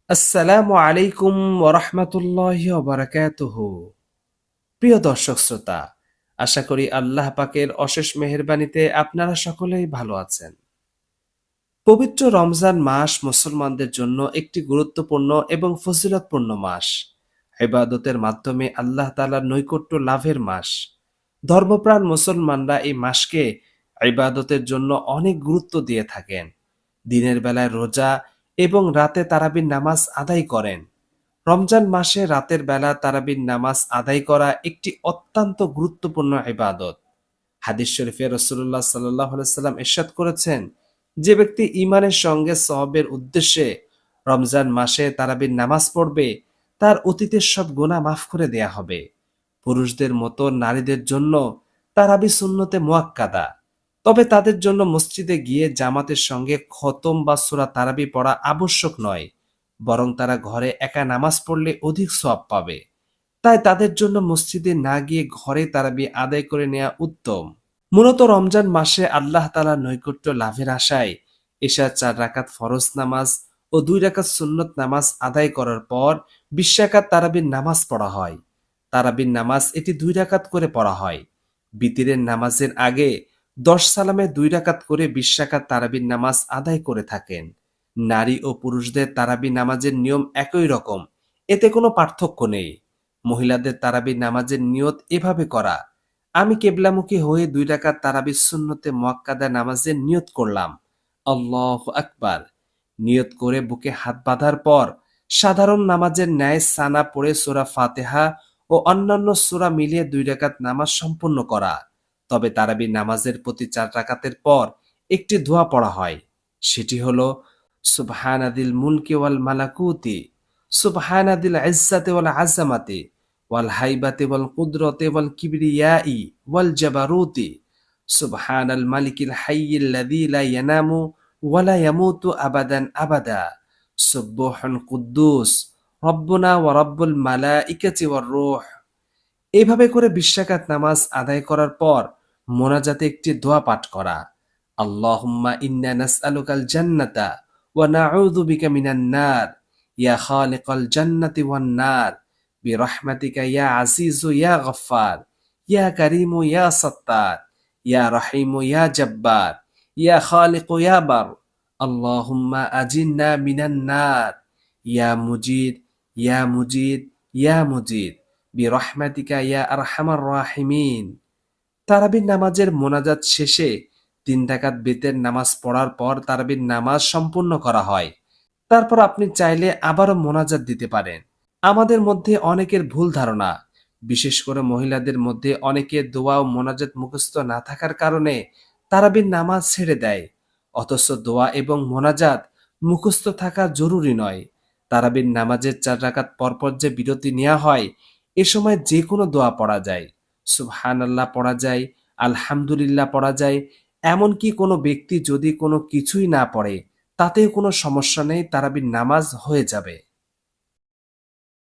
আসসালামু আলাইকুম ওরহমতুল্লাহি ওবারাকাতুহু। প্রিয় দর্শক শ্রোতা, আশা করি আল্লাহ পাকের অশেষ মেহেরবানিতে আপনারা সকলেই ভালো আছেন। পবিত্র রমজান মাস মুসলমানদের জন্য একটি গুরুত্বপূর্ণ এবং ফজিলতপূর্ণ মাস। ইবাদতের মাধ্যমে আল্লাহ তাআলার নৈকট্য লাভের মাস। ধর্মপ্রাণ মুসলমানরা এই মাসকে ইবাদতের জন্য অনেক গুরুত্ব দিয়ে থাকেন। দিনের বেলায় রোজা এবং রাতে তারাবির নামাজ আদায় করেন। রমজান মাসে রাতের বেলা তারাবির নামাজ আদায় করা একটি অত্যন্ত গুরুত্বপূর্ণ ইবাদত। হাদিস শরীফে রাসূলুল্লাহ সাল্লাল্লাহু আলাইহি সাল্লাম ইরশাদ করেছেন, যে ব্যক্তি ঈমানের সঙ্গে সওয়াবের উদ্দেশ্যে রমজান মাসে তারাবির নামাজ পড়বে, তার অতীতের সব গুনাহ মাফ করে দেয়া হবে। পুরুষদের মতো নারীদের জন্য তারাবি সুন্নতে মুআক্কাদা। তবে তাদের জন্য মসজিদে গিয়ে জামাতের সঙ্গে খতম বা সূরা তারাবি পড়া আবশ্যক নয়, বরং তারা ঘরে একা নামাজ পড়লে অধিক সওয়াব পাবে। তাই তাদের জন্য মসজিদে না গিয়ে ঘরে তারাবি আদায় করে নেওয়া উত্তম। মূলত রমজান মাসে আল্লাহ তাআলার নৈকট্য লাভের আশায় এশার ৪ রাকাত ফরজ নামাজ ও ২ রাকাত সুন্নত নামাজ আদায় করার পর ২০ রাকাত তারাবির নামাজ পড়া হয়। তারাবির নামাজ এটি ২ রাকাত করে পড়া হয়। বিতিরের নামাজের আগে ১০ সালামে ২ রাকাত করে ২০ রাকাত তারাবির নামাজ আদায় করে থাকেন। নারী ও পুরুষদের তারাবি নামাজের নিয়ম একই রকম, এতে কোনো পার্থক্য নেই। মহিলাদের তারাবি নামাজের নিয়ত এভাবে করা: আমি কেবলামুখী হয়ে ২ রাকাত তারাবির সুন্নতে মুআক্কাদা নামাজের নিয়ত করলাম। আল্লাহু আকবার। নিয়ত করে বুকে হাত বাঁধার পর সাধারণ নামাজের ন্যায় সানা পড়ে সূরা ফাতিহা ও অন্যান্য সূরা মিলিয়ে ২ রাকাত নামাজ সম্পন্ন করা। তবে তারাবি নামাজের প্রতি ৪ রাকাতের পর একটি দোয়া পড়া হয়। সেটি হলো সুবহানাদিল মুলকি ওয়াল মালাকুতি, সুবহানাদিল ইজ্জাতি ওয়াল আযামাতি, ওয়াল হাইবাতি ওয়াল কুদরতি ওয়াল কিবরিয়াই ওয়াল জাবারুতি, সুবহানাল মালিকিল হাইয়িল লাযী লা ইয়ানামু ওয়া লা ইয়ামুতু আবাদান আবাদা, সুবহান কুদ্দুস রব্বুনা ওয়া রব্বুল মালাইকাতি ওয়ার রূহ। এভাবে করে ২০ রাকাত নামাজ আদায় করার পর মোনাজাতে একটি দোয়া পাঠ করা: আল্লাহুম্মা ইন্না নাসআলুকাল জান্নাতা ওয়া নাউযু বিকা মিনান নার, ইয়া খালিকাল জান্নাতি ওয়ান নার, বিরহমাতিকা ইয়া আজিজু ইয়া গফফার, ইয়া কারীমু ইয়া সাত্তার, ইয়া রহিমু ইয়া জাব্বার, ইয়া খালিকু ইয়া বার। আল্লাহুম্মা আজিন্না মিনান নার, ইয়া মুজিদ, ইয়া মুজিদ, ইয়া মুজিদ, বিরহমাতিকা ইয়া আরহামার রাহিমিন। তারাবির নামাজের মোনাজাত শেষে ৩ রাকাত বেতের নামাজ পড়ার পর তারাবির নামাজ সম্পূর্ণ করা হয়। তারপর আপনি চাইলে আবারও মোনাজাত দিতে পারেন। আমাদের মধ্যে অনেকের ভুল ধারণা, বিশেষ করে মহিলাদের মধ্যে অনেকে দোয়া ও মোনাজাত মুখস্থ না থাকার কারণে তারাবির নামাজ ছেড়ে দেয়। অথচ দোয়া এবং মোনাজাত মুখস্থ থাকা জরুরি নয়। তারাবির নামাজের ৪ রাকাত পরপর যে বিরতি নেওয়া হয়, এ সময় যে কোনো দোয়া পড়া যায়। সুবহানাল্লাহ পড়া যায়, আলহামদুলিল্লাহ পড়া যায়। এমনকি কোনো ব্যক্তি যদি কোনো কিছুই না পড়ে, তাতেও কোনো সমস্যা নেই, তারাবির নামাজ হয়ে যাবে।